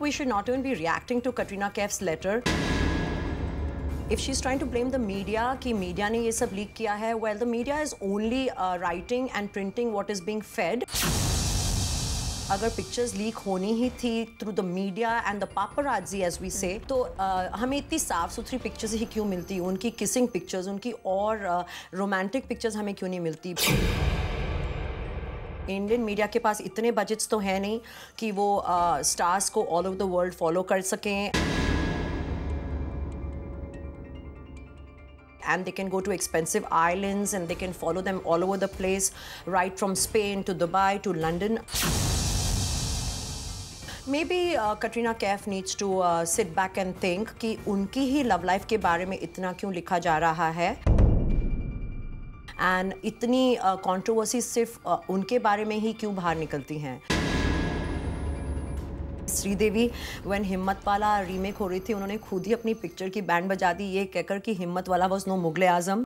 we should not even be reacting to Katrina Kaif's letter. If she's trying to blame the media कि media ने ये सब leak किया है, well, the media is only writing and printing what is being fed. अगर pictures leak होनी ही थी through the media and the paparazzi as we say, तो हमें इतनी साफ सुथरी पिक्चर्स ही क्यों मिलती? उनकी किसिंग पिक्चर्स, उनकी और रोमांटिक पिक्चर्स हमें क्यों नहीं मिलती? इंडियन मीडिया के पास इतने बजट्स तो है नहीं कि वो स्टार्स को all over the world follow कर सकें, and they can go to expensive islands and they can follow them all over the place, right from Spain to Dubai to London. Maybe Katrina Kaif needs to sit back and think कि उनकी ही love life के बारे में इतना क्यों लिखा जा रहा है, and इतनी कंट्रोवर्सी सिर्फ उनके बारे में ही क्यों बाहर निकलती हैं। श्रीदेवी व्हेन हिम्मत वाला रीमेक हो रही थी, उन्होंने खुद ही अपनी पिक्चर की बैंड बजा दी ये कहकर कि Himmatwala was no Mughal e आजम।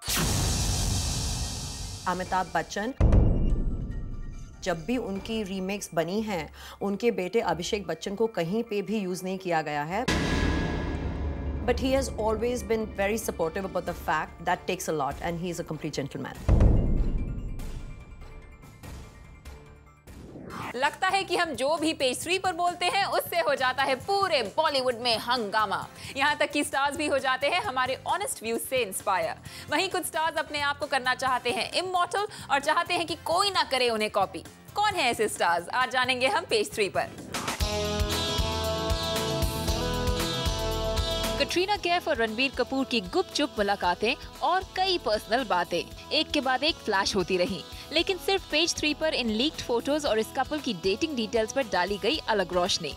अमिताभ बच्चन, जब भी उनकी रीमेक्स बनी हैं, उनके बेटे अभिषेक बच्चन को कहीं पे भी यूज नहीं किया गया है, but he has always been very supportive about the fact that takes a lot and he is a complete gentleman. लगता है कि हम जो भी पेज 3 पर बोलते हैं उससे हो जाता है पूरे बॉलीवुड में हंगामा। यहाँ तक कि स्टार्स भी हो जाते हैं हमारे ऑनेस्ट व्यूज से इंस्पायर। वहीं कुछ स्टार्स अपने आप को करना चाहते हैं इमॉर्टल और चाहते हैं कि कोई ना करे उन्हें कॉपी। कौन है ऐसे स्टार्स, आज जानेंगे हम पेज 3 पर। कटरीना कैफ और रणबीर कपूर की गुपचुप मुलाकातें और कई पर्सनल बातें एक के बाद एक फ्लैश होती रहीं, लेकिन सिर्फ पेज 3 पर इन लीक्ड फोटोज और इस कपल की डेटिंग डिटेल्स पर डाली गई अलग रोशनी।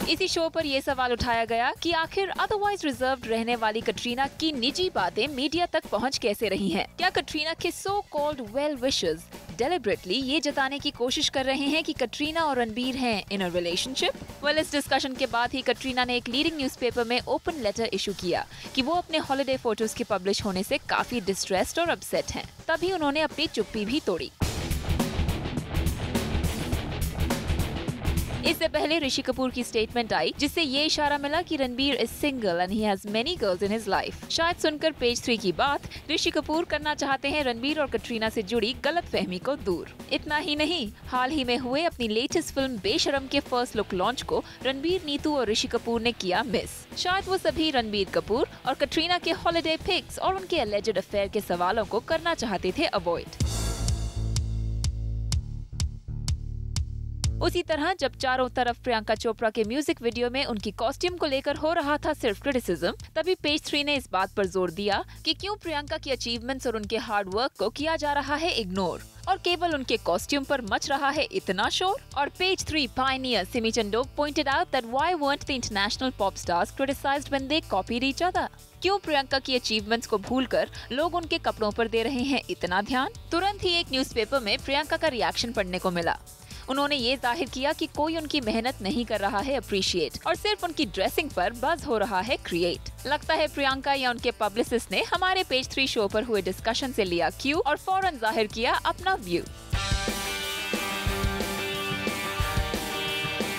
इसी शो पर यह सवाल उठाया गया कि आखिर अदरवाइज रिजर्व्ड रहने वाली कटरीना की निजी बातें मीडिया तक पहुंच कैसे रही हैं? क्या कटरीना के so called well wishers deliberately ये जताने की कोशिश कर रहे हैं कि कटरीना और रणबीर हैं इन अ रिलेशनशिप? वेल, इस डिस्कशन के बाद ही कटरीना ने एक लीडिंग न्यूज़पेपर में ओपन लेटर इशू किया कि वो अपने हॉलिडे फोटोज के पब्लिश होने से काफी डिस्ट्रेस्ड और अपसेट हैं। तभी उन्होंने अपनी चुप्पी भी तोड़ी। इससे पहले ऋषि कपूर की स्टेटमेंट आई जिससे ये इशारा मिला कि Ranbir is single and he has many girls in his life. शायद सुनकर पेज 3 की बात ऋषि कपूर करना चाहते हैं रणबीर और कटरीना से जुड़ी गलतफहमी को दूर। इतना ही नहीं, हाल ही में हुए अपनी लेटेस्ट फिल्म बेशरम के फर्स्ट लुक लॉन्च को रणबीर, नीतू और ऋषि कपूर ने किया मिस। शायद वो सभी रणबीर कपूर और कटरीना के हॉलिडे पिक्स और उनके अलेज्ड अफेयर के सवालों को करना चाहते थे अवॉइड। उसी तरह जब चारों तरफ प्रियंका चोपड़ा के म्यूजिक वीडियो में उनकी कॉस्ट्यूम को लेकर हो रहा था सिर्फ क्रिटिसिज्म, तभी पेज 3 ने इस बात पर जोर दिया कि क्यों प्रियंका की अचीवमेंट्स और उनके हार्ड वर्क को किया जा रहा है इग्नोर और केवल उनके कॉस्ट्यूम पर मच रहा है इतना शोर। और page 3 pioneer Simi Chandok pointed out that why weren't the international pop stars criticized when they copied each other? क्यों प्रियंका की अचीवमेंट्स को भूलकर लोग उनके कपड़ों पर दे रहे हैं इतना ध्यान? तुरंत ही एक न्यूज़पेपर में प्रियंका का रिएक्शन पढ़ने को मिला। उन्होंने ये जाहिर किया कि कोई उनकी मेहनत नहीं कर रहा है अप्रिशिएट और सिर्फ उनकी ड्रेसिंग पर बज़ हो रहा है क्रिएट। लगता है प्रियंका या उनके पब्लिसिस्ट ने हमारे पेज 3 शो पर हुए डिस्कशन से लिया क्यू और फौरन जाहिर किया अपना व्यू।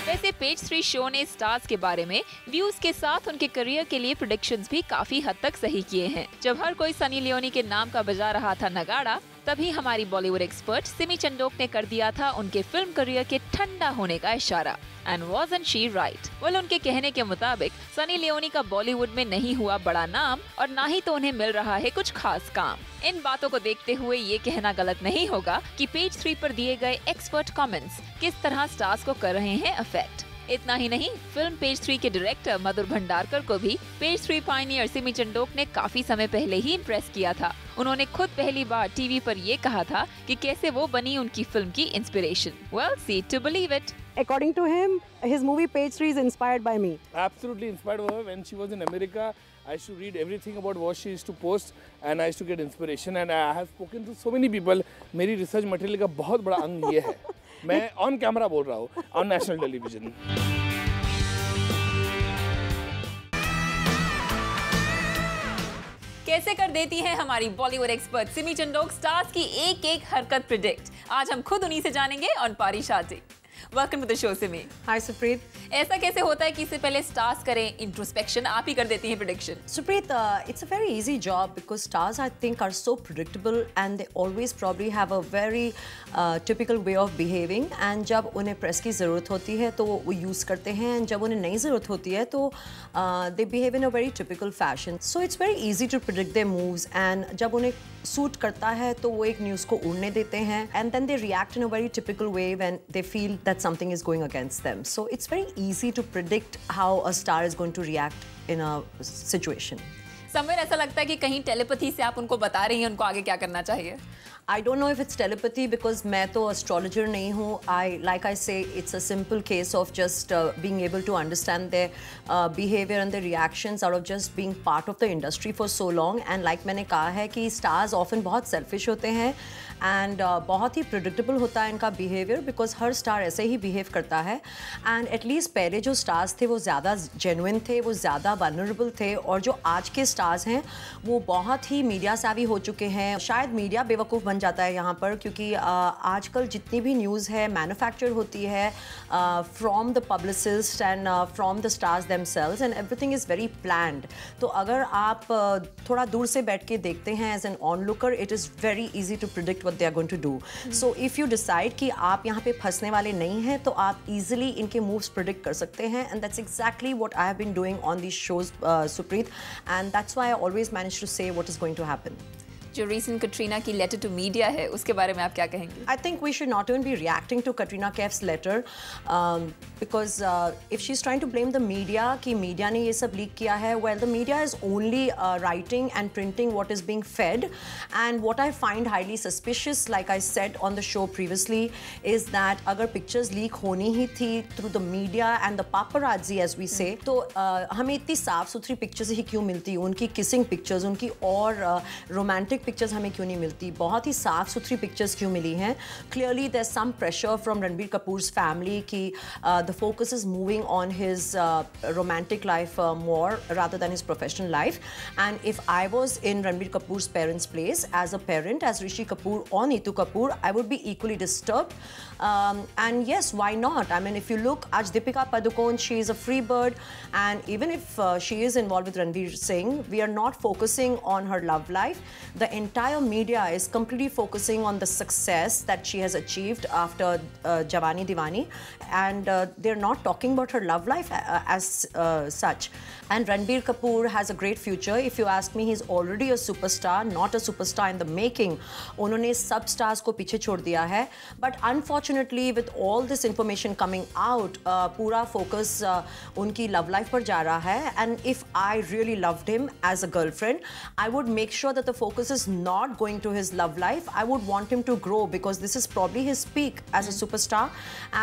वैसे पेज 3 शो ने स्टार्स के बारे में व्यूज के साथ उनके करियर के लिए प्रेडिक्शंस भी काफी हद तक सही किए हैं। जब हर कोई सनी लियोनी के नाम का बजा रहा था नगाड़ा, तभी हमारी बॉलीवुड एक्सपर्ट सिमी चंडोक ने कर दिया था उनके फिल्म करियर के ठंडा होने का इशारा। And wasn't she right? well, उनके कहने के मुताबिक सनी लियोनी का बॉलीवुड में नहीं हुआ बड़ा नाम और ना ही तो उन्हें मिल रहा है कुछ खास काम। इन बातों को देखते हुए ये कहना गलत नहीं होगा कि पेज 3 पर दिए गए एक्सपर्ट कमेंट्स किस तरह स्टार्स को कर रहे हैं अफेक्ट। इतना ही नहीं, फिल्म पेज 3 के डायरेक्टर मधुर भंडारकर को भी पेज 3 पायनियर सिमी चंडोक ने काफी समय पहले ही इम्प्रेस किया था। उन्होंने खुद पहली बार टीवी पर ये कहा था कि कैसे वो बनी उनकी फिल्म की inspiration. Well, see to believe it. According to him, his movie Page 3 is inspired by me. Absolutely inspired by her. When she was in America, I used to read everything about what she used to post and I used to get inspiration. And I have spoken to so many people. मेरी research material का बहुत बड़ा अंग ये है। मैं on camera बोल रहा हूँ, on national television. कैसे कर देती है हमारी बॉलीवुड एक्सपर्ट सिमी चंडोक स्टार्स की एक एक हरकत प्रिडिक्ट। आज हम खुद उन्हीं से जानेंगे ऑन Parisha ji. Welcome to the show Simi. Hi Supreet. ऐसा कैसे होता है कि इससे पहले स्टार्स करें इंट्रोस्पेक्शन, आप ही कर देती हैं prediction? Supreet, it's a very easy job because stars, I think, are so predictable and they always probably have a very typical way of behaving. And जब उन्हें प्रेस की ज़रूरत होती है तो वो यूज़ करते हैं, and जब उन्हें नई ज़रूरत होती है तो they behave in a very typical fashion. So it's very easy to predict their moves. And जब उन्हें सूट करता है तो वो एक न्यूज़ को उड़ने देते हैं, and then they react in a very typical way when they feel that something is going against them. So it's very easy to predict how a star is going to react in a situation. Somewhere ऐसा लगता है कि कहीं telepathy से आप उनको बता रही हैं उनको आगे क्या करना चाहिए? I don't know if it's telepathy because मैं तो astrologer नहीं हूँ. Like I say, it's a simple case of just being able to understand their behavior and their reactions out of just being part of the industry for so long. And like मैंने कहा है कि stars often बहुत selfish होते हैं and बहुत ही predictable होता है इनका behavior because हर star ऐसे ही behave करता है. And at least पहले जो stars थे वो ज़्यादा genuine थे, वो ज़्यादा vulnerable थे, और जो आज के stars हैं वो बहुत ही media savvy हो चुके हैं. शायद media बेवकूफ़ जाता है यहाँ पर क्योंकि आजकल जितनी भी न्यूज़ है मैन्युफैक्चर होती है from the publicist and from the stars themselves and everything is very planned. तो अगर आप थोड़ा दूर से बैठ के देखते हैं as an onlooker, it is very easy to predict what they are going to do. So if you decide कि आप यहाँ पे फंसने वाले नहीं हैं तो आप इजीली इनके मूव्स प्रिडिक्ट कर सकते हैं, and that's exactly what I have been doing on this shows Supreet, and that's why I always manage to say what is going to happen. जो रीसेंट कटरीना की लेटर टू मीडिया है उसके बारे में आप क्या कहेंगे? I think we should not even be reacting to Katrina Kaif's letter because if she's trying to blame the media कि media ने ये सब leak किया है, well the media is only writing and printing what is being fed, and what I find highly suspicious, like I said on the show previously, is that अगर pictures leak होनी ही थी through the media and the paparazzi as we say, तो हमें इतनी साफ सुथरी pictures ही क्यों मिलती? उनकी kissing pictures, उनकी और romantic पिक्चर्स हमें क्यों नहीं मिलती? बहुत ही साफ सुथरी पिक्चर्स क्यों मिली हैं? Clearly there some pressure from Ranbir Kapoor's family कि the focus is moving on his romantic life more rather than his professional life. And if I was in Ranbir Kapoor's parents place as a parent, as Rishi Kapoor और Neetu Kapoor, I would be equally disturbed. And yes, why not? I mean, if you look, आज Deepika Padukone, she is a free bird, and even if she is involved with Ranveer Singh, we are not focusing on her love life. The entire media is completely focusing on the success that she has achieved after Jawani Diwani, and they're not talking about her love life as such. And Ranbir Kapoor has a great future. If you ask me, he's already a superstar, not a superstar in the making. उन्होंने सब stars को पीछे छोड़ दिया है. But unfortunately, with all this information coming out, पूरा focus उनकी love life पर जा रहा है. And if I really loved him as a girlfriend, I would make sure that the focus is not going to his love life. I would want him to grow because this is probably his peak as a superstar.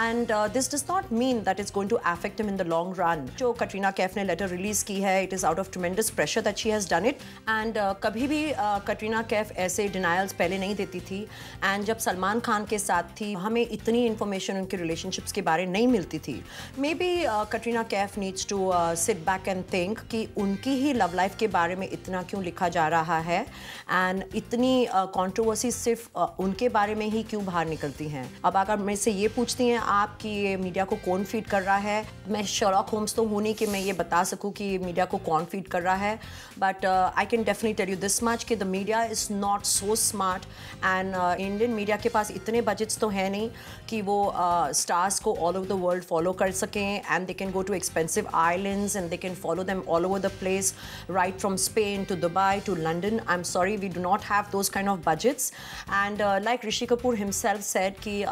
And this does not mean that it's going to affect him in the long run. जो Katrina Kaif ने letter release की है, it is out of tremendous pressure that she has done it. And कभी भी Katrina Kaif ऐसे denials पहले नहीं देती थी. And जब सलमान खान के साथ थी, हमें इतनी information उनके relationships के बारे नहीं मिलती थी. Maybe Katrina Kaif needs to sit back and think कि उनकी ही love life के बारे में इतना क्यों लिखा जा रहा है, and इतनी controversy सिर्फ उनके बारे में ही क्यों बाहर निकलती हैं. अब अगर मेरे से ये पूछती हैं आप कि ये मीडिया को कौन फीड कर रहा है, मैं शर्लॉक होम्स तो हूँ नहीं कि मैं ये बता सकूँ कि मीडिया को कौन फीड कर रहा है, but I can definitely tell you this much कि the media is not so smart, and Indian media के पास इतने बजट्स तो हैं नहीं कि वो स्टार्स को all over the world follow कर सकें, and they can go to expensive islands and they can follow them all over the place, right from Spain to Dubai to London. I am sorry, we do not have those kind of budgets. And like Rishi Kapoor himself said कि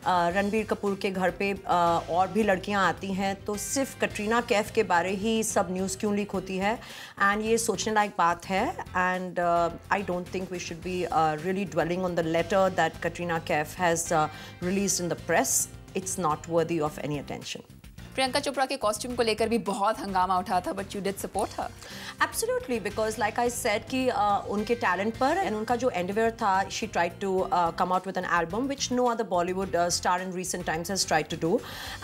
रणबीर कपूर के घर पे और भी लड़कियां आती हैं, तो सिर्फ कटरीना कैफ के बारे ही सब न्यूज़ क्यों लीक होती है, एंड ये सोचने लायक बात है. And I don't think we should be really dwelling on the letter that Katrina Kaif has released in the press. It's not worthy of any attention. Priyanka Chopra के कॉस्ट्यूम को लेकर भी बहुत हंगामा उठा था, but you did support her. Absolutely, because like I said कि उनके टैलेंट पर and उनका जो endeavor था, she tried to come out with an album which no other Bollywood star in recent times has tried to do,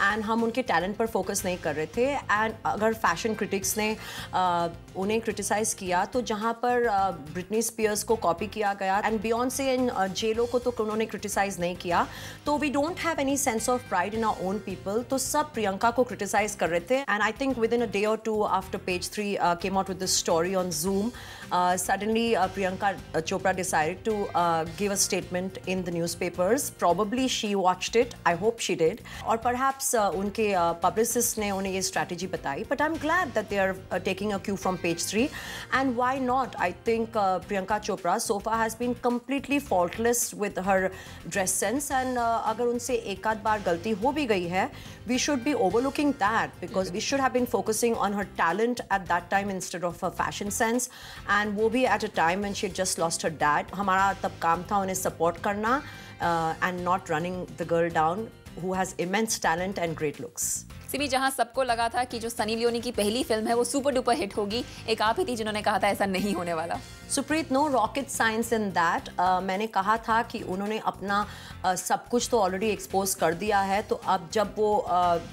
and हम उनके talent पर focus नहीं कर रहे थे। एंड अगर फैशन क्रिटिक्स ने उन्हें क्रिटिसाइज किया तो जहाँ पर ब्रिटनी स्पीयर्स को कॉपी किया गया एंड बियॉन्से एंड जेलो को तो उन्होंने क्रिटिसाइज नहीं किया, तो we don't have any sense of pride in our own people. तो सब प्रियंका को क्रिटिसाइज कर रहे थे and I think within a day or two after Page 3 came out with this story on Zoom, suddenly Priyanka Chopra decided to give a statement in the newspapers. Probably she watched it, I hope she did, or perhaps उनके publicist ने उन्हें ये strategy बताई, but I'm glad that they are taking a cue from Page 3, and why not? I think Priyanka Chopra so far has been completely faultless with her dress sense, and अगर उनसे एक आध बार गलती हो भी गई है, we should be overlooking that, because we should have been focusing on her talent at that time instead of her fashion sense, and वो भी at a time when she had just lost her dad. हमारा तब काम था उन्हें support करना and not running the girl down who has immense talent and great looks. Simi, जहां सबको लगा था कि जो सनी लियोनी की पहली फिल्म है वो सुपर डुपर हिट होगी, एक आप ही थी जिन्होंने कहा था ऐसा नहीं होने वाला। Supreet, no rocket science in that. मैंने कहा था कि उन्होंने अपना सब कुछ तो ऑलरेडी एक्सपोज कर दिया है, तो अब जब वो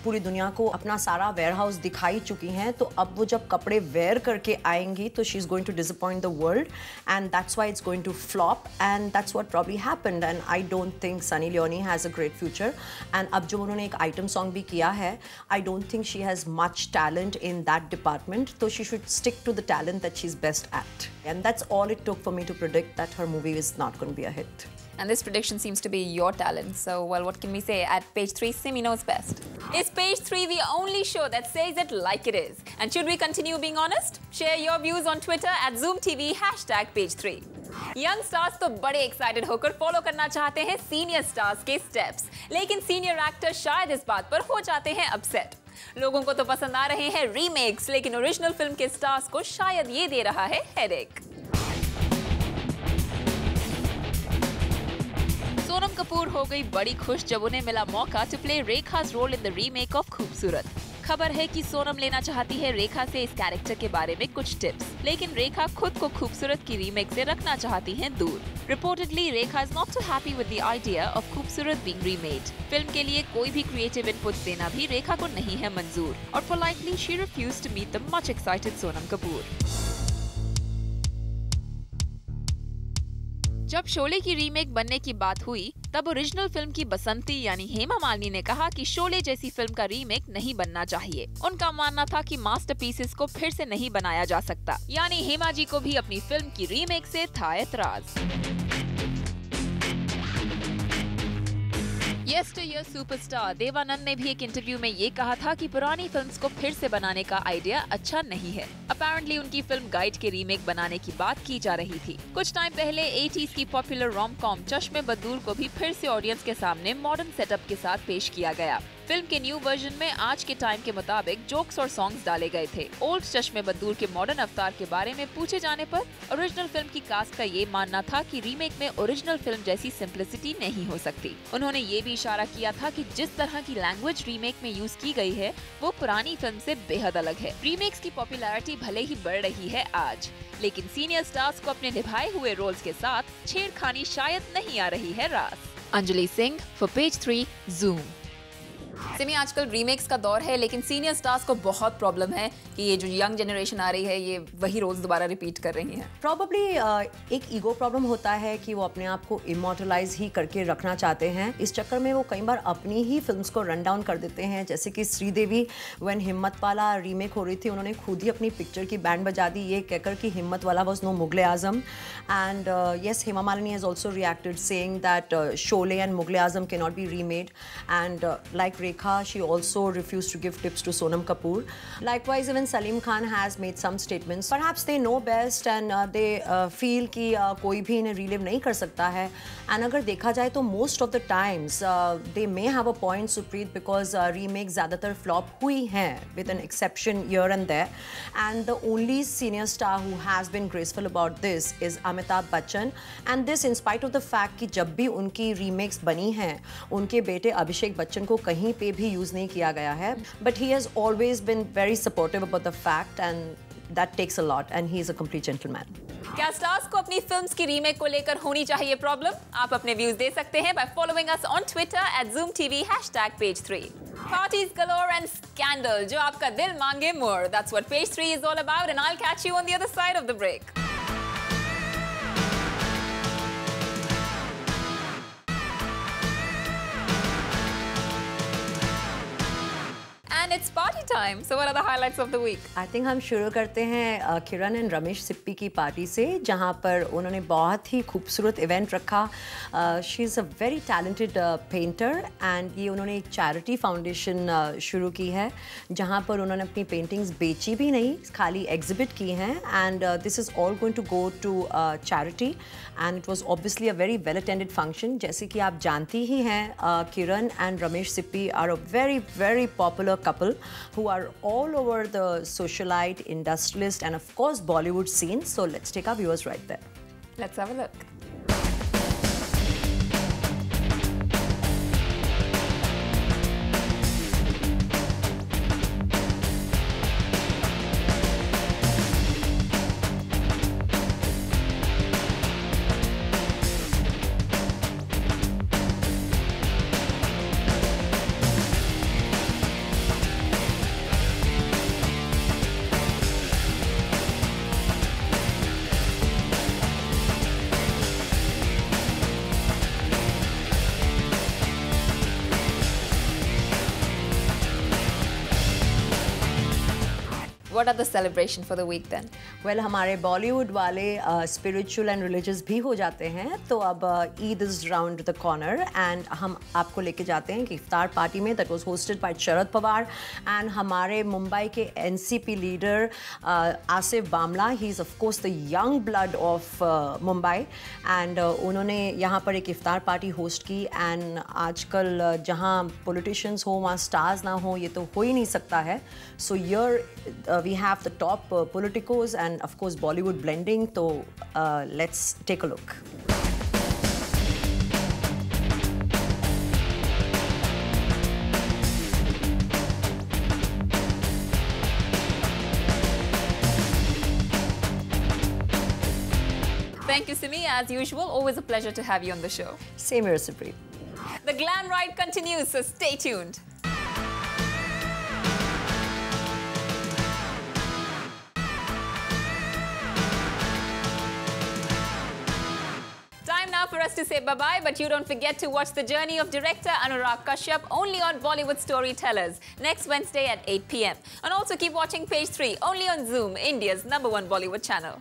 पूरी दुनिया को अपना सारा वेयर हाउस दिखाई चुकी हैं, तो अब वो जब कपड़े वेयर करके आएंगी तो she is going to disappoint the world, and that's why it's going to flop, and that's what probably happened, and I don't think Sunny Leone has a great future. And अब जो उन्होंने एक item song भी किया है, I don't think she has much talent in that department, so she should stick to the talent that she's best at, and that's all it took for me to predict that her movie is not going to be a hit. And this prediction seems to be your talent, so well, what can we say? At Page 3, Simi knows best. Is Page 3 the only show that says it like it is? And should we continue being honest? Share your views on Twitter at ZoomTV #Page3. Young stars तो बड़े excited होकर follow करना चाहते हैं senior stars के steps, लेकिन senior actor शायद इस बात पर हो जाते हैं अपसेट। लोगों को तो पसंद आ रहे हैं रीमेक्स, लेकिन ओरिजिनल फिल्म के स्टार्स को शायद ये दे रहा है हेडेक। सोनम कपूर हो गई बड़ी खुश जब उन्हें मिला मौका to play Rekha's role in the remake of Khubsoorat. खबर है कि सोनम लेना चाहती है रेखा से इस कैरेक्टर के बारे में कुछ टिप्स, लेकिन रेखा खुद को खूबसूरत की रीमेक से रखना चाहती हैं दूर। Reportedly Rekha is not too happy with the idea of Khoobsurat being remade. फिल्म के लिए कोई भी क्रिएटिव इनपुट देना भी रेखा को नहीं है मंजूर, और politely she refused to meet the much excited Sonam Kapoor. जब शोले की रीमेक बनने की बात हुई, तब ओरिजिनल फिल्म की बसंती यानी हेमा मालिनी ने कहा कि शोले जैसी फिल्म का रीमेक नहीं बनना चाहिए। उनका मानना था कि मास्टरपीसेस को फिर से नहीं बनाया जा सकता, यानी हेमा जी को भी अपनी फिल्म की रीमेक से था एतराज। यस्टरईयर सुपरस्टार देवानंद ने भी एक इंटरव्यू में ये कहा था कि पुरानी फिल्म्स को फिर से बनाने का आइडिया अच्छा नहीं है। अपैरेंटली उनकी फिल्म गाइड के रीमेक बनाने की बात की जा रही थी। कुछ टाइम पहले 80s की पॉपुलर रोम कॉम चश्मे बदूर को भी फिर से ऑडियंस के सामने मॉडर्न सेटअप के साथ पेश किया गया। फिल्म के न्यू वर्जन में आज के टाइम के मुताबिक जोक्स और सॉन्ग्स डाले गए थे। ओल्ड चश्मे बदूर के मॉडर्न अवतार के बारे में पूछे जाने पर ओरिजिनल फिल्म की कास्ट का ये मानना था कि रीमेक में ओरिजिनल फिल्म जैसी सिंप्लिसिटी नहीं हो सकती। उन्होंने ये भी इशारा किया था कि जिस तरह की लैंग्वेज रीमेक में यूज की गई है वो पुरानी फिल्म से बेहद अलग है। रीमेक्स की पॉपुलैरिटी भले ही बढ़ रही है आज, लेकिन सीनियर स्टार्स को अपने निभाए हुए रोल्स के साथ छेड़खानी शायद नहीं आ रही है रास। Anjali Singh for Page 3 Zoom। Simi, आजकल रीमेक्स का दौर है, लेकिन सीनियर स्टार्स को बहुत प्रॉब्लम है कि ये जो यंग जनरेशन आ रही है ये वही रोल्स दोबारा रिपीट कर रही हैं। प्रॉब्ली एक ईगो प्रॉब्लम होता है कि वो अपने आप को इमॉर्टलाइज ही करके रखना चाहते हैं। इस चक्कर में वो कई बार अपनी ही फिल्म्स को रन डाउन कर देते हैं, जैसे कि श्रीदेवी व्हेन हिम्मत वाला रीमेक हो रही थी, उन्होंने खुद ही अपनी पिक्चर की बैंड बजा दी ये कहकर कि Himmatwala was no Mughal-e-Azam. And yes, Hema Malini has also reacted saying that Sholay and Mughal-e-Azam can not be remade, and like Rekha, she also refused to give tips to Sonam Kapoor. Likewise, even Salim Khan has made some statements. Perhaps they know best and they feel कि कोई भी इन्हें relive नहीं कर सकता है. And अगर देखा जाए तो most of the times they may have a point, Supreet, because remakes ज़्यादातर flop हुई हैं, with an exception here and there. And the only senior star who has been graceful about this is Amitabh Bachchan. And this in spite of the fact कि जब भी उनकी remakes बनी हैं, उनके बेटे अभिषेक बच्चन को कहीं कहीं पे भी यूज़ नहीं किया गया है, but he has always been very supportive about the fact and that takes a lot and he is a complete gentleman. क्या स्टार्स को अपनी फिल्म्स की रीमेक को लेकर होनी चाहिए प्रॉब्लम? आप अपने व्यूज दे सकते हैं by following us on Twitter @ZoomTV #page3. Parties galore and scandal, जो आपका दिल मांगे more. That's what page 3 is all about, and I'll catch you on the other side of the break. And it's party time. So what are the highlights of the week? I think हम शुरू करते हैं Kiran and Ramesh Sippy की party से, जहाँ पर उन्होंने बहुत ही खूबसूरत इवेंट रखा। She is a very talented painter and ये उन्होंने एक चैरिटी फाउंडेशन शुरू की है, जहाँ पर उन्होंने अपनी पेंटिंग्स बेची भी नहीं, खाली एग्जिबिट की हैं and this is all going to go to charity and it was obviously a very well attended function. जैसे कि आप जानती ही हैं, Kiran and Ramesh Sippy are a very very popular couple who are all over the socialite, industrialist and of course Bollywood scene. So let's take our viewers right there. Let's have a look. What are the celebration for the week then? Well, हमारे बॉलीवुड वाले spiritual and religious भी हो जाते हैं, तो अब Eid is round the corner and हम आपको लेके जाते हैं कि इफ्तार पार्टी में that was hosted by Sharad Pawar and हमारे मुंबई के NCP leader Asif Bamla. He is of course the young blood of Mumbai and उन्होंने यहाँ पर एक इफ्तार पार्टी होस्ट की एंड आजकल जहाँ पॉलिटिशियंस हो वहाँ स्टार्स ना हो, ये तो हो ही नहीं सकता है। सो यर we have the top politicos and of course Bollywood blending, so let's take a look. Thank you, Simi. As usual, always a pleasure to have you on the show. Same here, Supreet. The glam ride continues, so stay tuned. Time now for us to say bye-bye, but you don't forget to watch the journey of director Anurag Kashyap only on Bollywood Storytellers next Wednesday at 8 p.m. And also keep watching Page 3 only on Zoom, India's #1 Bollywood channel.